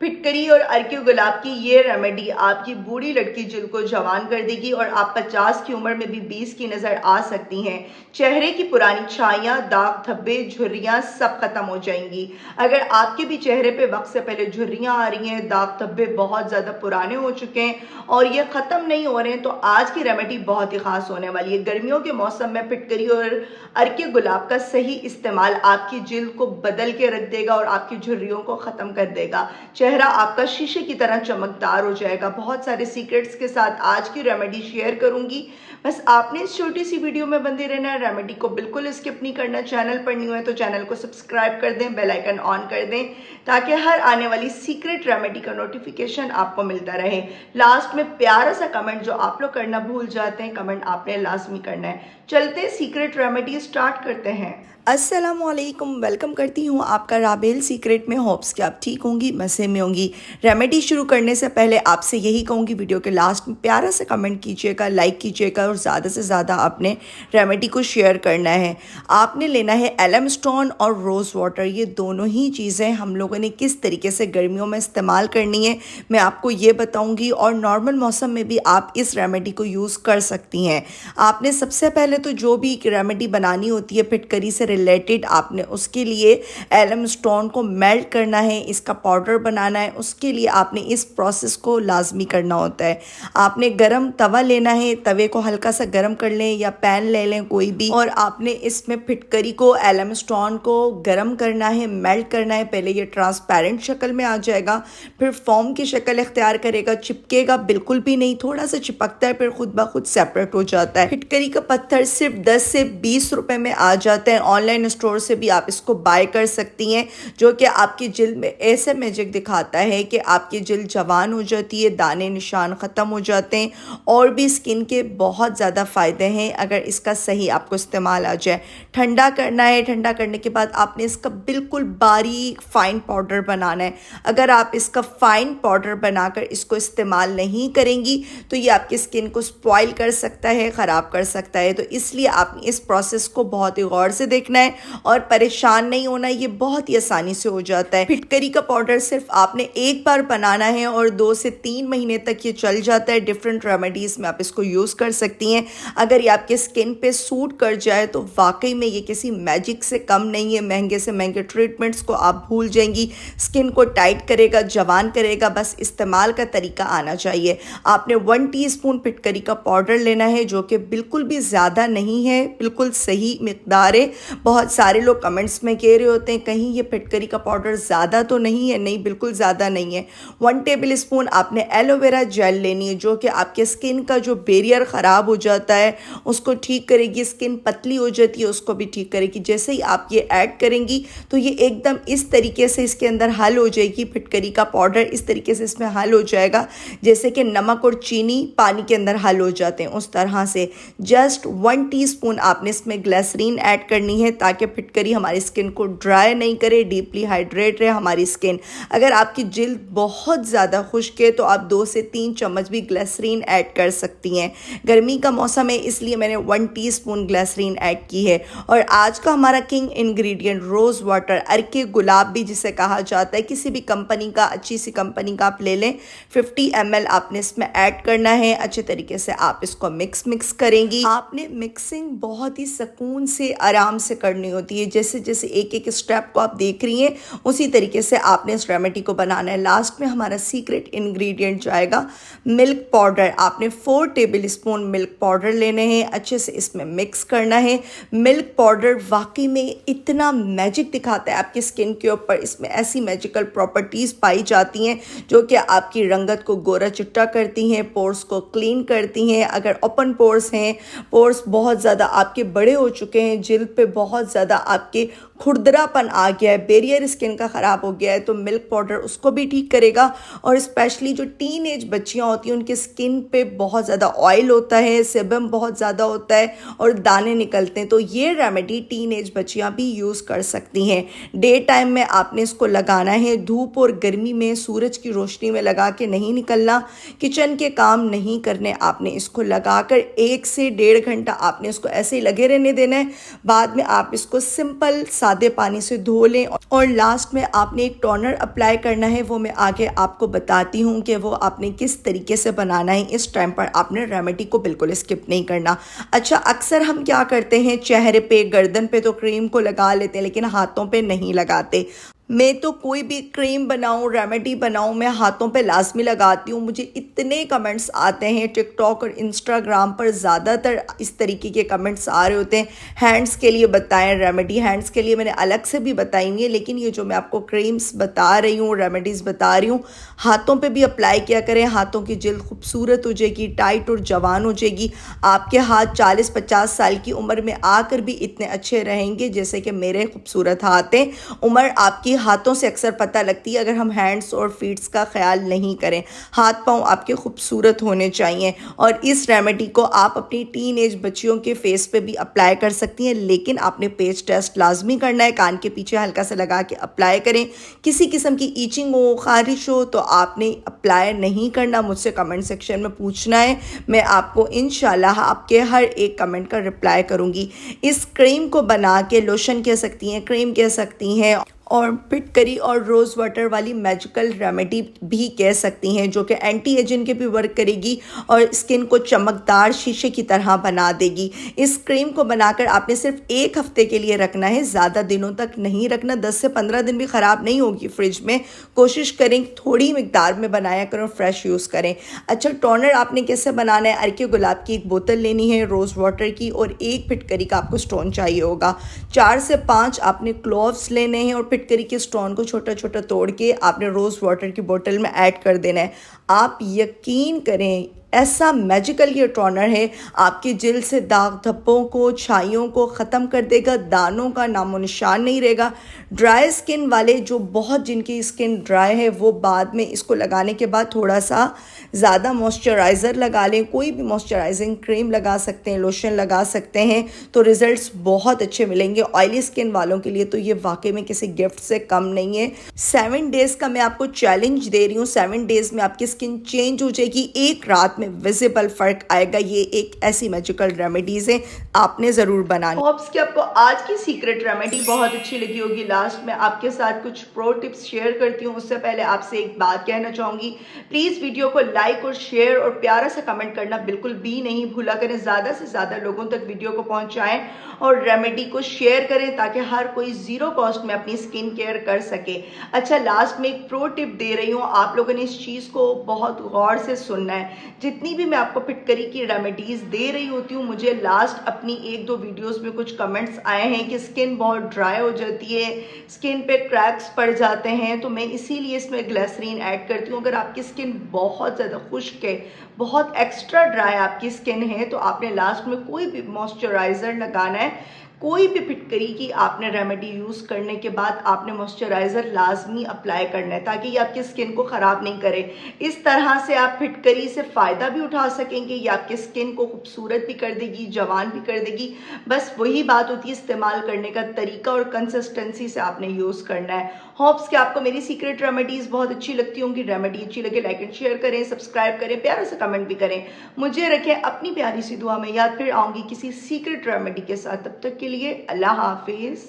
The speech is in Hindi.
फिटकरी और अर्क्यू गुलाब की ये रेमेडी आपकी बूढ़ी लड़की जिल्द को जवान कर देगी और आप 50 की उम्र में भी 20 की नज़र आ सकती हैं। चेहरे की पुरानी छाइयाँ, दाग धब्बे, झुर्रियाँ सब खत्म हो जाएंगी। अगर आपके भी चेहरे पे वक्त से पहले झुर्रियाँ आ रही हैं, दाग धब्बे बहुत ज़्यादा पुराने हो चुके हैं और ये ख़त्म नहीं हो रहे हैं, तो आज की रेमेडी बहुत ही ख़ास होने वाली है। गर्मियों के मौसम में फिटकरी और अर्क्यू गुलाब का सही इस्तेमाल आपकी जिल्द को बदल के रख देगा और आपकी झुर्रियों को ख़त्म कर देगा। चेहरा आपका शीशे की तरह चमकदार हो जाएगा। बहुत सारे सीक्रेट्स के साथ आज की रेमेडी शेयर करूंगी। बस आपने इस छोटी सी वीडियो में बंदे रहना है। रेमेडी को बिल्कुल स्किप नहीं करना। चैनल पर न्यू है तो चैनल को सब्सक्राइब कर दें, बेल आइकन ऑन कर दें ताकि हर आने वाली सीक्रेट रेमेडी का नोटिफिकेशन आपको मिलता रहे। लास्ट में प्यारा सा कमेंट जो आप लोग करना भूल जाते हैं, कमेंट आपने लाजमी करना है। चलते सीक्रेट रेमेडी स्टार्ट करते हैं। अस्सलामुअलैकुम, वेलकम करती हूँ आपका राबेल सीक्रेट में। होप्स कि आप ठीक होंगी, मज़े में होंगी। रेमेडी शुरू करने से पहले आपसे यही कहूँगी, वीडियो के लास्ट में प्यारा सा कमेंट कीजिएगा, लाइक कीजिएगा और ज़्यादा से ज़्यादा आपने रेमेडी को शेयर करना है। आपने लेना है एलम स्टोन और रोज़ वाटर। ये दोनों ही चीज़ें हम लोगों ने किस तरीके से गर्मियों में इस्तेमाल करनी है मैं आपको ये बताऊँगी और नॉर्मल मौसम में भी आप इस रेमेडी को यूज़ कर सकती हैं। आपने सबसे पहले तो जो भी रेमेडी बनानी होती है फिटकरी से रिलेटेड, आपने उसके लिए एलम स्टोन को मेल्ट करना है, इसका पाउडर बनाना है। उसके लिए आपने इस प्रोसेस को लाजमी करना होता है। आपने गरम तवा लेना है, तवे को हल्का सा गरम कर लें या पैन ले लें कोई भी, और आपने इसमें फिटकरी को, एलम स्टोन को गरम करना है, मेल्ट करना है। पहले ये ट्रांसपेरेंट शक्ल में आ जाएगा, फिर फॉर्म की शक्ल इख्तियार करेगा, चिपकेगा बिल्कुल भी नहीं, थोड़ा सा चिपकता है फिर खुद ब खुद सेपरेट हो जाता है। फिटकरी का पत्थर सिर्फ 10 से 20 रुपए में आ जाते हैं। ऑनलाइन स्टोर से भी आप इसको बाय कर सकती हैं, जो कि आपकी जिल्द में ऐसे मैजिक दिखाता है कि आपकी जिल्द जवान हो जाती है, दाने निशान ख़त्म हो जाते हैं और भी स्किन के बहुत ज़्यादा फ़ायदे हैं अगर इसका सही आपको इस्तेमाल आ जाए। ठंडा करना है, ठंडा करने के बाद आपने इसका बिल्कुल बारीक फ़ाइन पाउडर बनाना है। अगर आप इसका फ़ाइन पाउडर बनाकर इसको इस्तेमाल नहीं करेंगी तो ये आपकी स्किन को स्पॉइल कर सकता है, ख़राब कर सकता है। तो इसलिए आपने इस प्रोसेस को बहुत ही गौर से देखना है और परेशान नहीं होना। ये बहुत ही आसानी से हो जाता है। फिटकरी का पाउडर सिर्फ आपने एक बार बनाना है और 2 से 3 महीने तक ये चल जाता है। डिफरेंट रेमेडीज़ में आप इसको यूज़ कर सकती हैं। अगर ये आपके स्किन पे सूट कर जाए तो वाकई में ये किसी मैजिक से कम नहीं है। महंगे से महंगे ट्रीटमेंट्स को आप भूल जाएंगी। स्किन को टाइट करेगा, जवान करेगा, बस इस्तेमाल का तरीका आना चाहिए। आपने 1 टीस्पून फिटकरी का पाउडर लेना है, जो कि बिल्कुल भी ज़्यादा नहीं है, बिल्कुल सही मिकदार है। बहुत सारे लोग कमेंट्स में कह रहे होते हैं कहीं ये फिटकरी का पाउडर ज़्यादा तो नहीं है। नहीं, बिल्कुल ज़्यादा नहीं है। 1 टेबल स्पून आपने एलोवेरा जेल लेनी है, जो कि आपके स्किन का जो बैरियर ख़राब हो जाता है उसको ठीक करेगी। स्किन पतली हो जाती है उसको भी ठीक करेगी। जैसे ही आप ये ऐड करेंगी तो ये एकदम इस तरीके से इसके अंदर हल हो जाएगी। फिटकरी का पाउडर इस तरीके से इसमें हल हो जाएगा जैसे कि नमक और चीनी पानी के अंदर हल हो जाते हैं, उस तरह से। जस्ट 1 टीस्पून आपने इसमें ग्लिसरीन ऐड करनी है ताकि फिटकरी हमारी स्किन को ड्राई नहीं करे, डीपली हाइड्रेट रहे हमारी स्किन। अगर आपकी जिल्द बहुत ज़्यादा खुश्क है तो आप 2 से 3 चम्मच भी ग्लिसरीन ऐड कर सकती हैं। गर्मी का मौसम है इसलिए मैंने 1 टीस्पून ग्लिसरीन ऐड की है। और आज का हमारा किंग इंग्रेडिएंट रोज़ वाटर, अर्के गुलाब भी जिसे कहा जाता है, किसी भी कंपनी का, अच्छी सी कंपनी का आप ले लें। 50 ml आपने इसमें ऐड करना है। अच्छे तरीके से आप इसको मिक्स करेंगी। आपने मिक्सिंग बहुत ही सुकून से, आराम से करनी होती है। जैसे जैसे एक एक स्टेप को आप देख रही हैं उसी तरीके से आपने इस रेमेडी को बनाना है। लास्ट में हमारा सीक्रेट इंग्रेडिएंट जाएगा मिल्क पाउडर। आपने 4 टेबल स्पून मिल्क पाउडर लेने हैं, अच्छे से इसमें मिक्स करना है। मिल्क पाउडर वाकई में इतना मैजिक दिखाता है आपकी स्किन के ऊपर। इसमें ऐसी मैजिकल प्रॉपर्टीज़ पाई जाती हैं जो कि आपकी रंगत को गोरा चिट्टा करती हैं, पोर्स को क्लीन करती हैं। अगर ओपन पोर्स हैं, पोर्स बहुत ज़्यादा आपके बड़े हो चुके हैं, जिल्द पे बहुत ज़्यादा आपके खुरदरापन आ गया है, बैरियर स्किन का ख़राब हो गया है, तो मिल्क पाउडर उसको भी ठीक करेगा। और स्पेशली जो टीन एज बच्चियाँ होती हैं उनके स्किन पे बहुत ज़्यादा ऑयल होता है, सेबम बहुत ज़्यादा होता है और दाने निकलते हैं, तो ये रेमेडी टीन एज बच्चियाँ भी यूज़ कर सकती हैं। डे टाइम में आपने इसको लगाना है, धूप और गर्मी में सूरज की रोशनी में लगा के नहीं निकलना, किचन के काम नहीं करने। आपने इसको लगाकर 1 से 1.5 घंटा आपने इसको ऐसे ही लगे रहने देना है। बाद में आप इसको सिंपल सादा सादे पानी से धो लें और लास्ट में आपने एक टोनर अप्लाई करना है। वो मैं आगे आपको बताती हूँ कि वो आपने किस तरीके से बनाना है। इस टाइम पर आपने रेमेडी को बिल्कुल स्किप नहीं करना। अच्छा, अक्सर हम क्या करते हैं, चेहरे पे गर्दन पे तो क्रीम को लगा लेते हैं लेकिन हाथों पे नहीं लगाते। मैं तो कोई भी क्रीम बनाऊं, रेमेडी बनाऊं, मैं हाथों पे लाजमी लगाती हूँ। मुझे इतने कमेंट्स आते हैं टिकटॉक और इंस्टाग्राम पर, ज़्यादातर इस तरीके के कमेंट्स आ रहे होते हैं, हैंड्स के लिए बताएं रेमेडी। हैंड्स के लिए मैंने अलग से भी बताई हुई है, लेकिन ये जो मैं आपको क्रीम्स बता रही हूँ, रेमेडीज़ बता रही हूँ, हाथों पर भी अप्लाई किया करें। हाथों की जिल्द खूबसूरत हो जाएगी, टाइट और जवान हो जाएगी। आपके हाथ 40-50 साल की उम्र में आकर भी इतने अच्छे रहेंगे जैसे कि मेरे खूबसूरत हाथ हैं। उम्र आपकी हाथों से अक्सर पता लगती है अगर हम हैंड्स और फीट्स का ख्याल नहीं करें। हाथ पांव आपके खूबसूरत होने चाहिए। और इस रेमेडी को आप अपनी टीन एज बच्चियों के फेस पे भी अप्लाई कर सकती हैं, लेकिन आपने पेच टेस्ट लाजमी करना है। कान के पीछे हल्का सा लगा के अप्लाई करें। किसी किस्म की ईचिंग हो, खारिश हो तो आपने अप्लाई नहीं करना। मुझसे कमेंट सेक्शन में पूछना है, मैं आपको इंशाल्लाह आपके हर एक कमेंट का रिप्लाई करूंगी। इस क्रीम को बना के लोशन कह सकती हैं, क्रीम कह सकती हैं, और फिटकरी और रोज़ वाटर वाली मैजिकल रेमेडी भी कह सकती हैं, जो कि एंटी एजिंग के भी वर्क करेगी और स्किन को चमकदार शीशे की तरह बना देगी। इस क्रीम को बनाकर आपने सिर्फ 1 हफ्ते के लिए रखना है, ज़्यादा दिनों तक नहीं रखना। 10 से 15 दिन भी ख़राब नहीं होगी फ्रिज में। कोशिश करें थोड़ी मिकदार में बनाया करें, फ्रेश यूज़ करें। अच्छा, टोनर आपने कैसे बनाना है, अर्के गुलाब की 1 बोतल लेनी है, रोज़ वाटर की, और 1 फिटकरी का आपको स्टोन चाहिए होगा। 4 से 5 आपने क्लोव्स लेने हैं और फिटकरी के स्टोन को छोटा छोटा तोड़ के आपने रोज़ वाटर की बोतल में ऐड कर देना है। आप यकीन करें, ऐसा मैजिकल ये टोनर है, आपकी जिल्द से दाग धब्बों को, छाइयों को ख़त्म कर देगा। दानों का नामो निशान नहीं रहेगा। ड्राई स्किन वाले, जो बहुत जिनकी स्किन ड्राई है, वो बाद में इसको लगाने के बाद थोड़ा सा ज़्यादा मॉइस्चराइज़र लगा लें। कोई भी मॉइस्चराइजिंग क्रीम लगा सकते हैं, लोशन लगा सकते हैं, तो रिजल्ट्स बहुत अच्छे मिलेंगे। ऑयली स्किन वालों के लिए तो ये वाकई में किसी गिफ्ट से कम नहीं है। 7 डेज़ का मैं आपको चैलेंज दे रही हूँ। 7 डेज़ में आपकी स्किन चेंज हो जाएगी, एक रात में विजिबल फर्क आएगा। ये एक ऐसी मैजिकल रेमेडीज है, आपने जरूर बनानी। होप्स कि आपको आज की सीक्रेट रेमेडी बहुत अच्छी लगी होगी। लास्ट में आपके साथ कुछ प्रो टिप्स शेयर करती हूँ, उससे पहले आपसे एक बात कहना चाहूंगी, प्लीज वीडियो को लाइक और शेयर और प्यारा सा कमेंट करना बिल्कुल भी नहीं भूला करें। ज्यादा से ज्यादा लोगों तक वीडियो को पहुंचाएं और रेमेडी को शेयर करें ताकि हर कोई जीरो कॉस्ट में अपनी स्किन केयर कर सके। अच्छा, लास्ट में एक प्रो टिप दे रही हूँ, आप लोगों ने इस चीज को बहुत गौर से सुनना है। जितनी भी मैं आपको फिटकरी की रेमेडीज दे रही होती हूँ, मुझे लास्ट अपनी 1-2 वीडियोस में कुछ कमेंट्स आए हैं कि स्किन बहुत ड्राई हो जाती है, स्किन पे क्रैक्स पड़ जाते हैं, तो मैं इसीलिए इसमें ग्लिसरीन ऐड करती हूँ। अगर आपकी स्किन बहुत ज़्यादा खुश्क है, बहुत एक्स्ट्रा ड्राई आपकी स्किन है, तो आपने लास्ट में कोई भी मॉइस्चराइज़र लगाना है। कोई भी फिटकरी की आपने रेमेडी यूज़ करने के बाद आपने मॉइस्चराइज़र लाजमी अप्लाई करना है ताकि ये आपकी स्किन को ख़राब नहीं करे। इस तरह से आप फिटकरी से फ़ायदा भी उठा सकेंगे, ये आपकी स्किन को खूबसूरत भी कर देगी, जवान भी कर देगी। बस वही बात होती है इस्तेमाल करने का तरीका और कंसिस्टेंसी से आपने यूज़ करना है। होप्स कि आपको मेरी सीक्रेट रेमेडीज़ बहुत अच्छी लगती होंगी। रेमेडी अच्छी लगे लाइक एंड शेयर करें, सब्सक्राइब करें, प्यारा से कमेंट भी करें। मुझे रखें अपनी प्यारी सी दुआ में याद। फिर आऊँगी किसी सीक्रेट रेमेडी के साथ, तब तक के लिए अल्लाह हाफिज़।